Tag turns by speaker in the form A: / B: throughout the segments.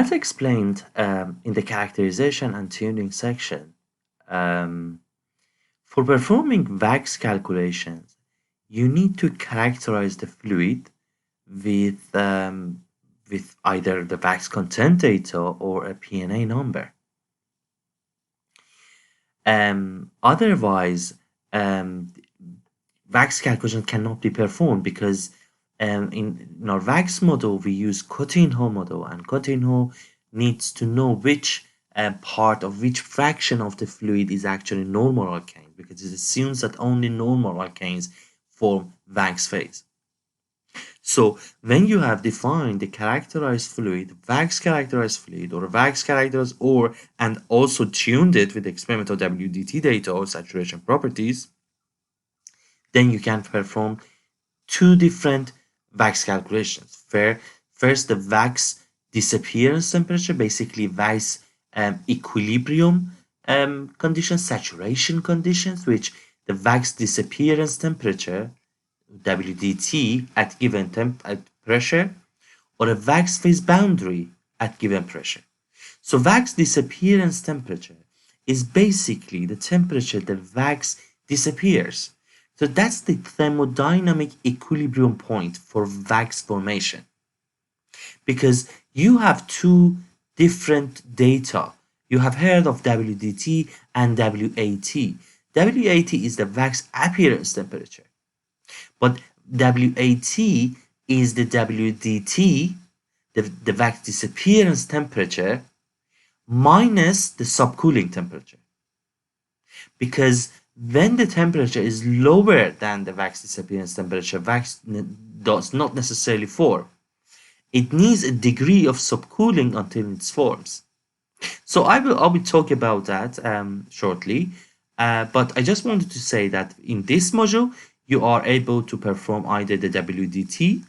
A: As explained in the characterization and tuning section, um, for performing wax calculations, you need to characterize the fluid with with either the wax content data or a PNA number. Otherwise, um, wax calculation cannot be performed because in our wax model we use Coutinho model, and Coutinho needs to know which part of which fraction of the fluid is actually normal alkane, because it assumes that only normal alkanes form wax phase. So when you have defined the characterized fluid, wax characterized fluid, or wax characterized or and also tuned it with experimental WDT data or saturation properties, then you can perform two different wax calculations. First, the wax disappearance temperature, basically wax equilibrium conditions, saturation conditions, which the wax disappearance temperature, WDT, at given at pressure, or a wax phase boundary at given pressure. So wax disappearance temperature is basically the temperature the wax disappears. So that's the thermodynamic equilibrium point for wax formation. Because you have two different data. You have heard of WDT and WAT. WAT is the wax appearance temperature. But WAT is the WDT, the wax disappearance temperature, minus the subcooling temperature. Because when the temperature is lower than the wax disappearance temperature, wax does not necessarily form. It needs a degree of subcooling until it forms. So I'll be talking about that shortly. But I just wanted to say that in this module, you are able to perform either the WDT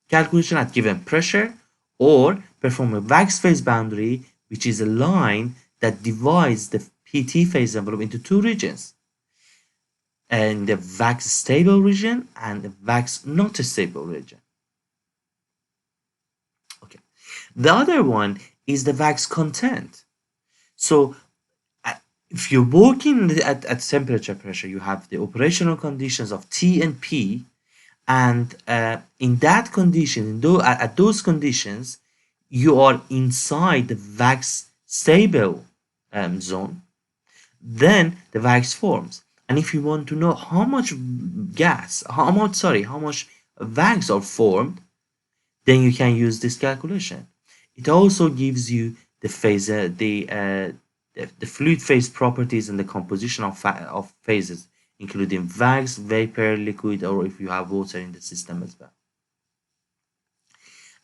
A: calculation at given pressure, or perform a wax phase boundary, which is a line that divides the PT phase envelope into two regions, and the wax stable region and the wax not stable region. Okay. The other one is the wax content. So if you're working at temperature pressure, you have the operational conditions of T and P, and in that condition, at those conditions, you are inside the wax stable zone. Then the wax forms, and if you want to know how much how much wax are formed, then you can use this calculation. It also gives you the phase, the fluid phase properties and the composition of phases, including wax, vapor, liquid, or if you have water in the system as well.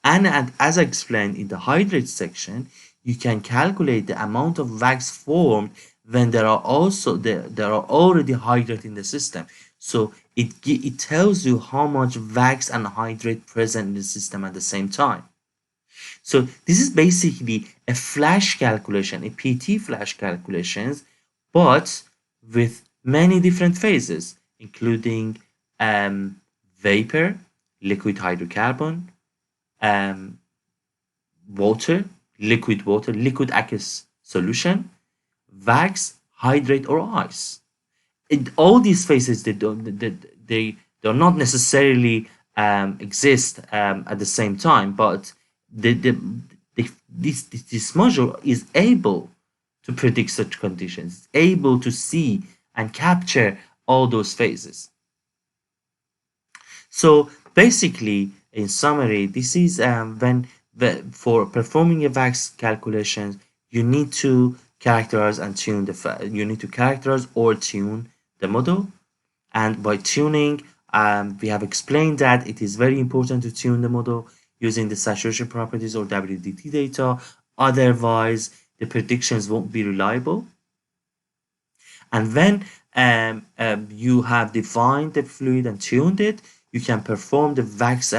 A: And as I explained in the hydrate section, you can calculate the amount of wax formed when there are already hydrate in the system. So it tells you how much wax and hydrate present in the system at the same time. So this is basically a flash calculation, a PT flash calculations, but with many different phases, including vapor, liquid hydrocarbon, water, liquid aqueous solution, wax, hydrate, or ice. In all these phases, they do not necessarily exist at the same time, but this module is able to predict such conditions, able to see and capture all those phases. So basically, in summary, this is when for performing a wax calculation, you need to characterize and tune you need to characterize or tune the model. And by tuning, we have explained that it is very important to tune the model using the saturation properties or WDT data. Otherwise, the predictions won't be reliable. And when you have defined the fluid and tuned it, you can perform the wax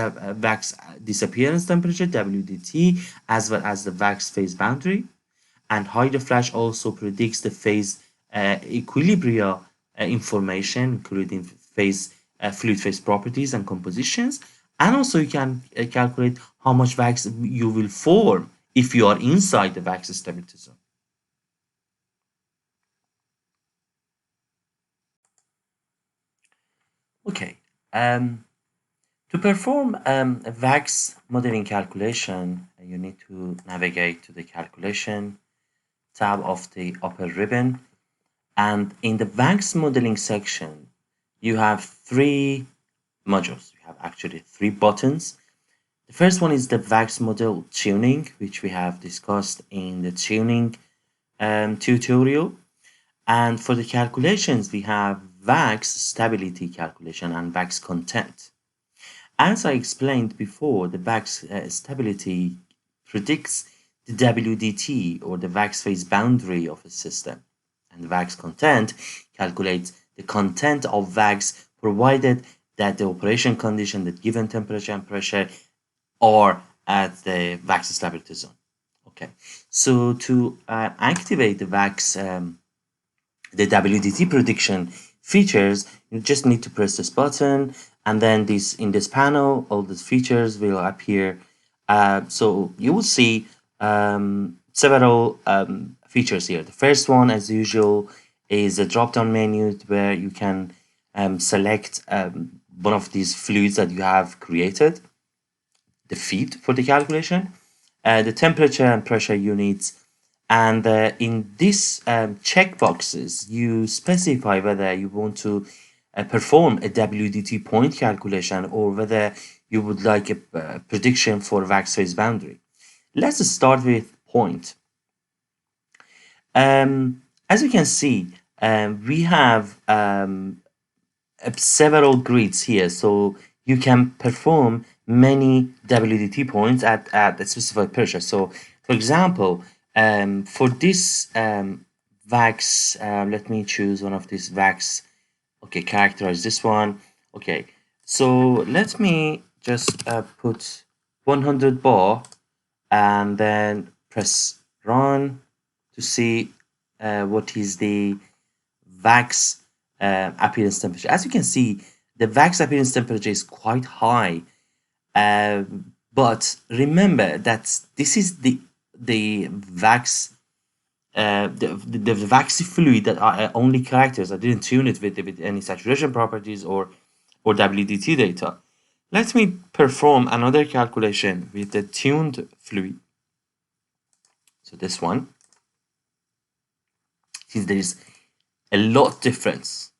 A: disappearance temperature, WDT, as well as the wax phase boundary. And HydraFLASH also predicts the phase equilibria information, including fluid phase properties and compositions. And also you can calculate how much wax you will form if you are inside the wax stability zone. Okay. To perform a wax modeling calculation, you need to navigate to the calculation tab of the upper ribbon. And in the wax modeling section, you have three modules. You have actually three buttons. The first one is the wax model tuning, which we have discussed in the tuning tutorial. And for the calculations, we have wax stability calculation and wax content. As I explained before, the wax stability predicts the WDT, or the wax phase boundary of a system, and wax content calculates the content of wax provided that the operation condition, the given temperature and pressure, are at the wax stability zone. Okay, so to activate the wax, the WDT prediction features, you just need to press this button, and then this in this panel, all these features will appear. So you will see several features here. The first one, as usual, is a drop-down menu where you can select one of these fluids that you have created, the feed for the calculation, the temperature and pressure units, and in these checkboxes, you specify whether you want to perform a WDT point calculation or whether you would like a prediction for wax phase boundary. Let's start with point. As you can see, we have several grids here, so you can perform many WDT points at a specified pressure. So, for example, for this wax, let me choose one of these wax. Okay, characterize this one. Okay, so let me just put 100 bar and then press run to see what is the wax appearance temperature. As you can see, the wax appearance temperature is quite high, but remember that this is the wax, the waxy fluid that are only characters. I didn't tune it with any saturation properties or WDT data. Let me perform another calculation with the tuned fluid. So this one, since there is a lot difference,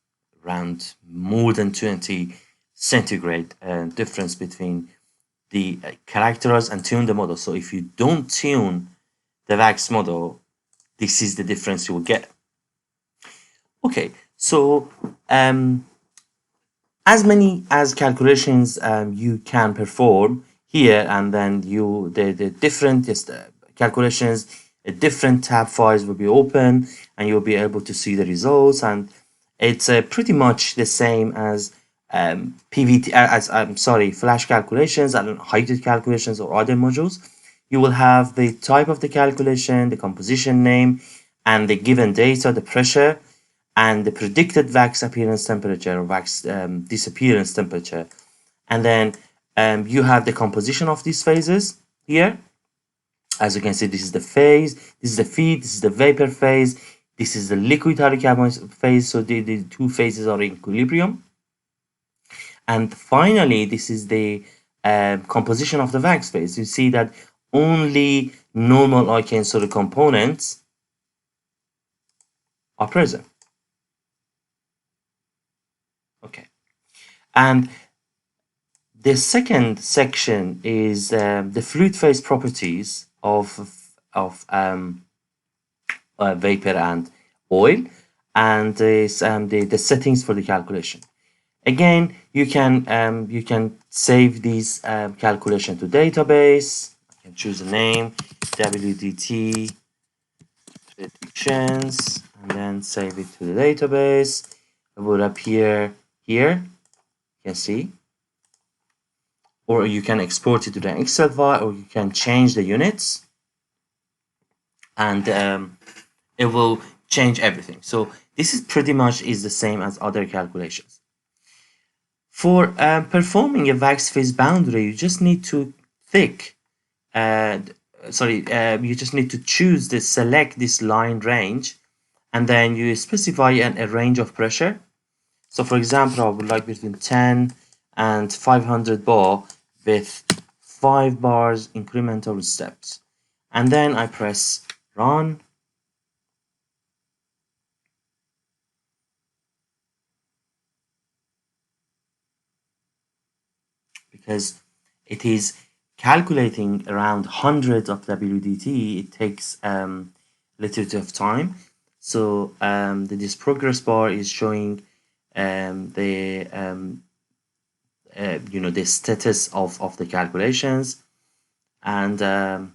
A: around more than 20 centigrade difference between the characters and tune the model. So if you don't tune the wax model, this is the difference you will get. Okay, so as many as calculations you can perform here, and then the different calculations, different tab files will be open, and you'll be able to see the results. And it's pretty much the same as PVT, as I'm sorry, flash calculations and hybrid calculations or other modules. You will have the type of the calculation, the composition name, and the given data, the pressure, and the predicted wax appearance temperature or wax disappearance temperature. And then you have the composition of these phases here. As you can see, this is the phase, this is the feed, this is the vapor phase, this is the liquid hydrocarbon phase. So the two phases are in equilibrium. And finally, this is the composition of the wax phase. You see that only normal alkane sort of components are present. Okay. And the second section is the fluid phase properties of vapor and oil, and the settings for the calculation. Again, you can save these calculation to database. You can choose a name, WDT predictions, and then save it to the database. It will appear here. You can see, or you can export it to the Excel file, or you can change the units, and it will change everything. So this is pretty much is the same as other calculations. For performing a wax phase boundary, you just need to thick, you just need to choose this, select this line range, and then you specify a range of pressure. So for example, I would like between 10 and 500 bar with 5 bars incremental steps. And then I press run. Because it is calculating around hundreds of WDT, it takes a little bit of time. So this progress bar is showing the the status of the calculations, and so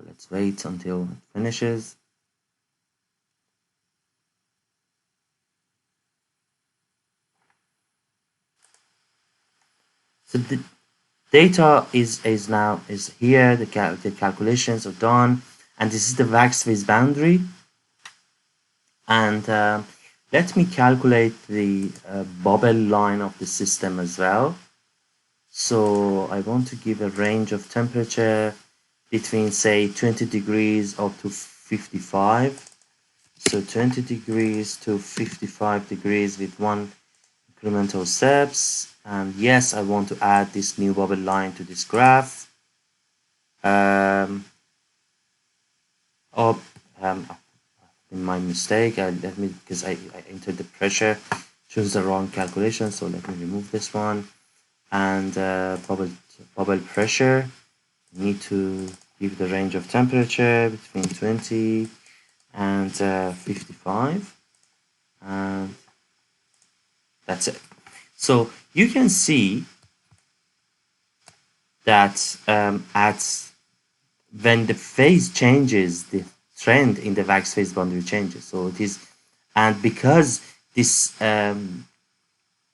A: let's wait until it finishes. So the data is here. The calculations are done, and this is the wax phase boundary. And let me calculate the bubble line of the system as well. So I want to give a range of temperature between, say, 20 degrees up to 55. So 20 degrees to 55 degrees with 1 incremental steps. And yes, I want to add this new bubble line to this graph. My mistake, because I entered the pressure, choose the wrong calculation, so let me remove this one. And bubble pressure, I need to give the range of temperature between 20 and 55, and that's it. So you can see that when the phase changes, the trend in the wax phase boundary changes. So it is, and because this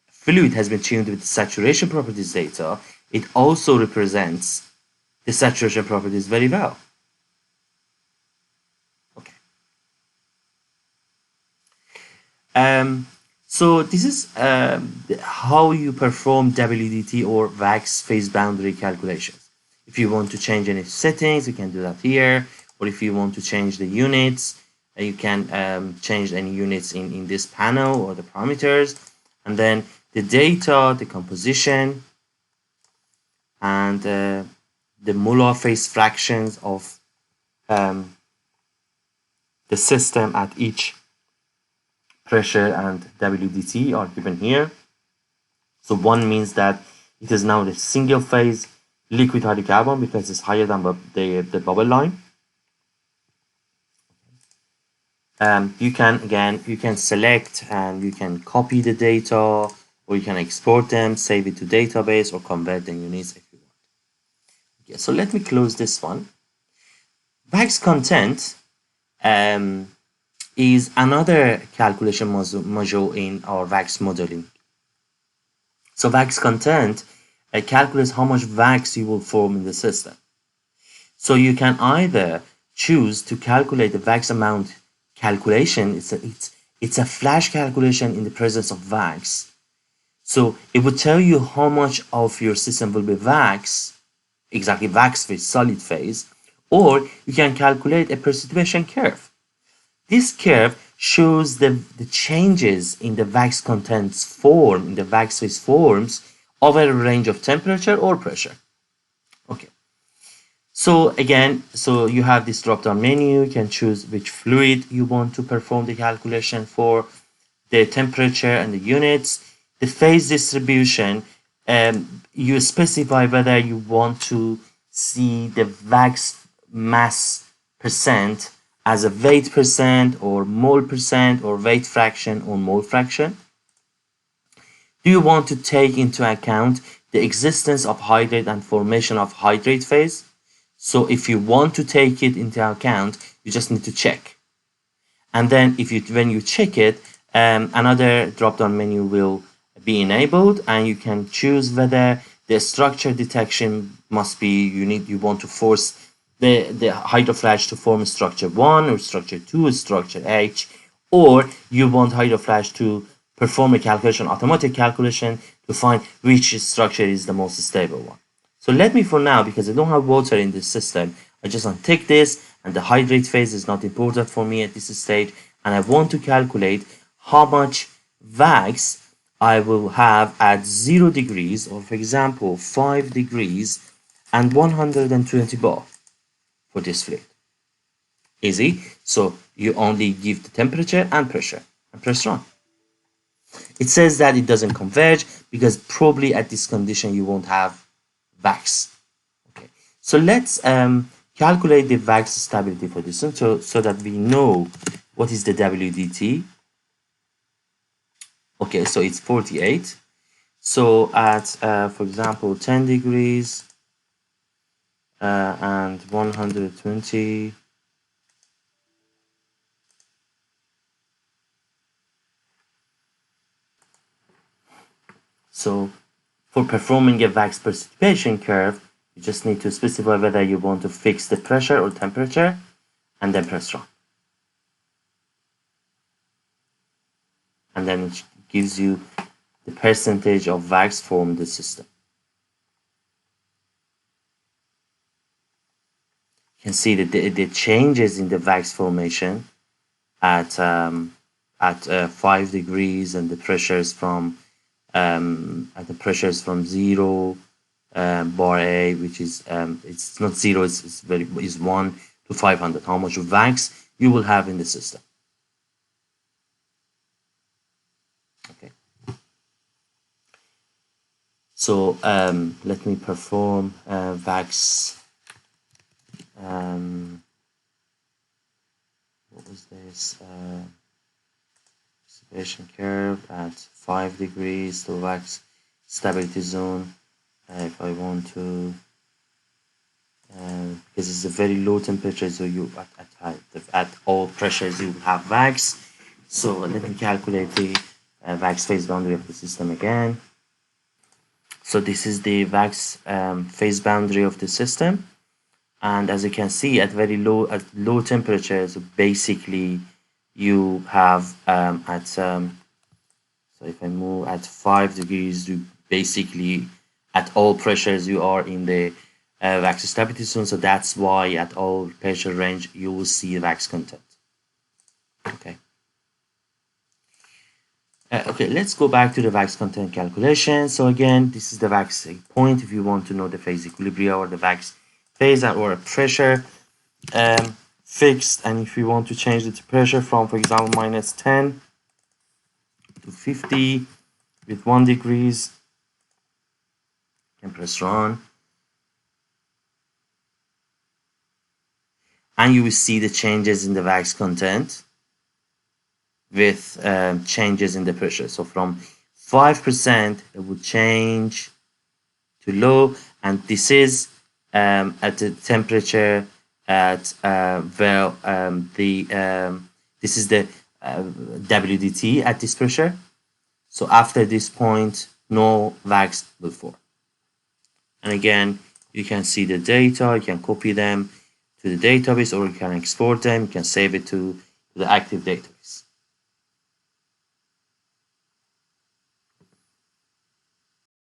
A: fluid has been tuned with the saturation properties data, it also represents the saturation properties very well. Okay. So this is how you perform WDT or wax phase boundary calculations. If you want to change any settings, you can do that here. Or if you want to change the units, you can change any units in this panel or the parameters. And then the data, the composition, and the molar phase fractions of the system at each pressure and WDT are given here. So 1 means that it is now the single phase liquid hydrocarbon because it's higher than the bubble line. You can select and you can copy the data, or you can export them, save it to database, or convert the units if you want. Okay, so let me close this one. Wax content is another calculation module in our wax modeling. So wax content calculates how much wax you will form in the system. So you can either choose to calculate the wax amount calculation. It's a flash calculation in the presence of wax. So it would tell you how much of your system will be wax, exactly wax phase, solid phase, or you can calculate a precipitation curve. This curve shows the changes in the wax contents form, in the wax phase forms, over a range of temperature or pressure. Okay. So again, so you have this drop-down menu. You can choose which fluid you want to perform the calculation for, the temperature and the units, the phase distribution. You specify whether you want to see the wax mass percent as a weight percent or mole percent or weight fraction or mole fraction. Do you want to take into account the existence of hydrate and formation of hydrate phase? So if you want to take it into account, you just need to check. And then when you check it, another drop-down menu will be enabled, and you can choose whether the structure detection must be, you want to force the HydraFLASH to form structure 1 or structure 2 or structure H, or you want HydraFLASH to perform a calculation, automatic calculation, to find which structure is the most stable one. So let me, for now, because I don't have water in this system, I just untick this, and the hydrate phase is not important for me at this stage, and I want to calculate how much wax I will have at 0 degrees, or for example 5 degrees and 120 bar for this fluid. Easy. So you only give the temperature and pressure and press run. It says that it doesn't converge because probably at this condition you won't have wax. Okay, so let's calculate the wax stability for this one, so that we know what is the WDT. Okay, so it's 48. So at for example 10 degrees and 120. So for performing a wax precipitation curve, you just need to specify whether you want to fix the pressure or temperature, and then press run. And then it gives you the percentage of wax from the system. You can see that the changes in the wax formation at 5 degrees, and the pressures from at the pressures from 0 bar A, which is it's not 0, it's 1 to 500. How much wax you will have in the system. Okay. So let me perform wax. What was this? Precipitation curve at 5 degrees to wax stability zone. If I want to, because it's a very low temperature, so you at all pressures you have wax. So let me calculate the wax phase boundary of the system again. So this is the wax phase boundary of the system, and as you can see, at low temperatures, basically you have so if I move at 5 degrees, you basically at all pressures you are in the wax stability zone. So that's why at all pressure range you will see wax content. Okay. Okay, let's go back to the wax content calculation. So again, this is the wax point if you want to know the phase equilibrium or the wax phase or a pressure fixed. And if you want to change the pressure from, for example, -10 to 50 with 1 degrees, you can press run. And you will see the changes in the wax content with changes in the pressure. So from 5% it would change to low, and this is at the temperature at this is the WDT at this pressure. So after this point, no wax will form. And again, you can see the data. You can copy them to the database, or you can export them. You can save it to the active database.